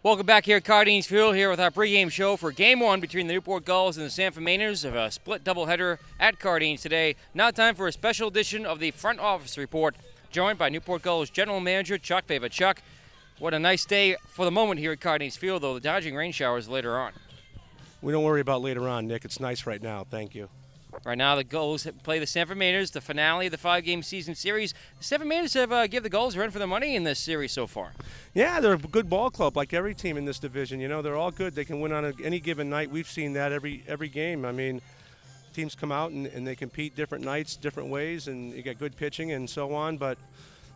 Welcome back here at Cardines Field here with our pregame show for Game 1 between the Newport Gulls and the San Fernandez of a split doubleheader at Cardines today. Now time for a special edition of the Front Office Report, joined by Newport Gulls General Manager Chuck Pava. Chuck, what a nice day for the moment here at Cardines Field, though the dodging rain showers later on. We don't worry about later on, Nick. It's nice right now. Thank you. Right now, the Gulls play the San Fernandez, the finale of the 5-game season series. The San Fernandez have given the Gulls a run for the money in this series so far. Yeah, they're a good ball club, like every team in this division. You know, they're all good. They can win on any given night. We've seen that every game. I mean, teams come out and they compete different nights, different ways, and you get good pitching and so on. But,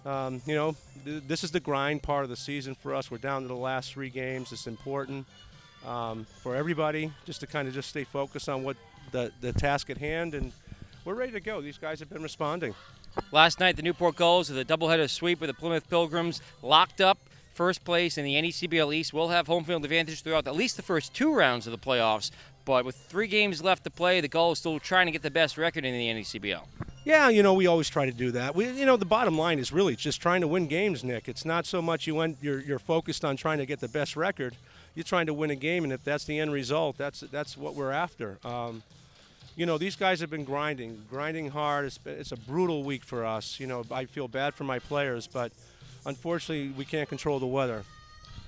you know, this is the grind part of the season for us. We're down to the last 3 games. It's important for everybody just to kind of just stay focused on what the task at hand, and we're ready to go. These guys have been responding. Last night, the Newport Gulls with a doubleheader sweep with the Plymouth Pilgrims locked up first place in the NECBL East. Will have home field advantage throughout at least the first 2 rounds of the playoffs, but with 3 games left to play, the Gulls still trying to get the best record in the NECBL. Yeah, you know, we always try to do that. You know, the bottom line is really just trying to win games, Nick. It's not so much you're focused on trying to get the best record. You're trying to win a game, and if that's the end result, that's what we're after. You know, these guys have been grinding hard. It's a brutal week for us. You know, I feel bad for my players, but unfortunately we can't control the weather.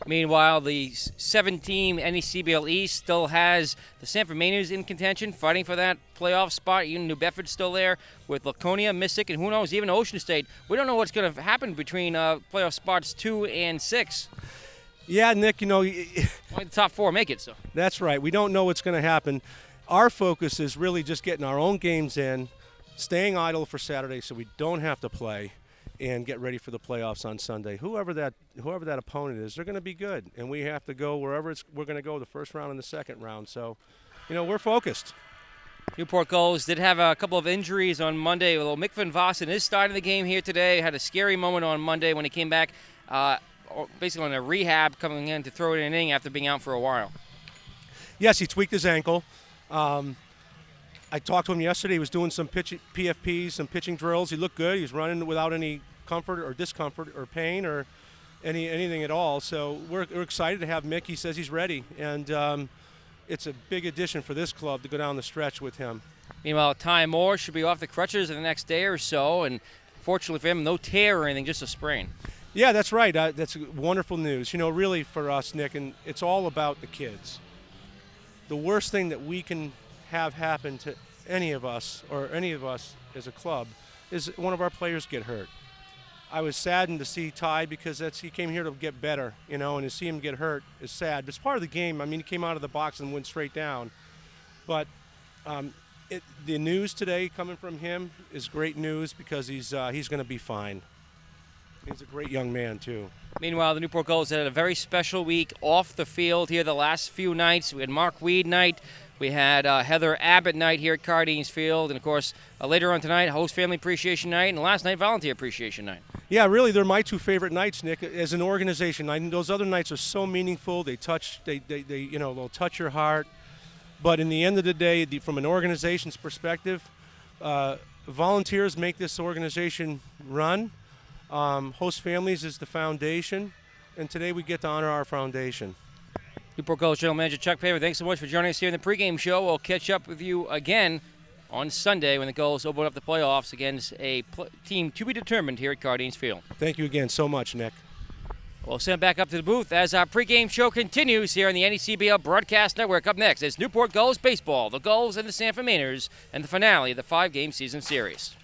Meanwhile, the 7-team NECBL East still has the San Fernandez in contention, fighting for that playoff spot. Even New Bedford's still there with Laconia, Mystic, and who knows, even Ocean State. We don't know what's going to happen between playoff spots 2 and 6. Yeah, Nick, you know. Only the top 4 make it, so. That's right. We don't know what's going to happen. Our focus is really just getting our own games in, staying idle for Saturday so we don't have to play, and get ready for the playoffs on Sunday. Whoever that opponent is, they're going to be good, and we have to go wherever we're going to go, the first round and the second round. So, you know, we're focused. Newport Gulls did have a couple of injuries on Monday. Well, Mick Van Vossen is starting the game here today. Had a scary moment on Monday when he came back, basically on a rehab, coming in to throw it in an inning after being out for a while. Yes, he tweaked his ankle. I talked to him yesterday. He was doing some PFPs, some pitching drills. He looked good. He was running without any comfort or discomfort or pain or anything at all. So we're excited to have Mick. He says he's ready, and it's a big addition for this club to go down the stretch with him. Meanwhile, Ty Moore should be off the crutches in the next day or so, and fortunately for him, no tear or anything, just a sprain. Yeah, that's right. That's wonderful news. You know, really for us, Nick, and it's all about the kids. The worst thing that we can have happen to any of us as a club is one of our players get hurt. I was saddened to see Ty because he came here to get better, you know, and to see him get hurt is sad. But it's part of the game. I mean, he came out of the box and went straight down. But the news today coming from him is great news because he's going to be fine. He's a great young man, too. Meanwhile, the Newport Gulls had a very special week off the field here the last few nights. We had Mark Weed night. We had Heather Abbott night here at Cardines Field. And, of course, later on tonight, Host Family Appreciation Night. And last night, Volunteer Appreciation Night. Yeah, really, they're my 2 favorite nights, Nick, as an organization. Those other nights are so meaningful. They'll touch your heart. But in the end of the day, from an organization's perspective, volunteers make this organization run. Host Families is the foundation, and today we get to honor our foundation. Newport Gulls General Manager Chuck Pava, thanks so much for joining us here in the pregame show. We'll catch up with you again on Sunday when the Gulls open up the playoffs against a team to be determined here at Cardines Field. Thank you again so much, Nick. We'll send back up to the booth as our pregame show continues here on the NECBL Broadcast Network. Up next is Newport Gulls Baseball, the Gulls and the San Fernandez, and the finale of the 5-game season series.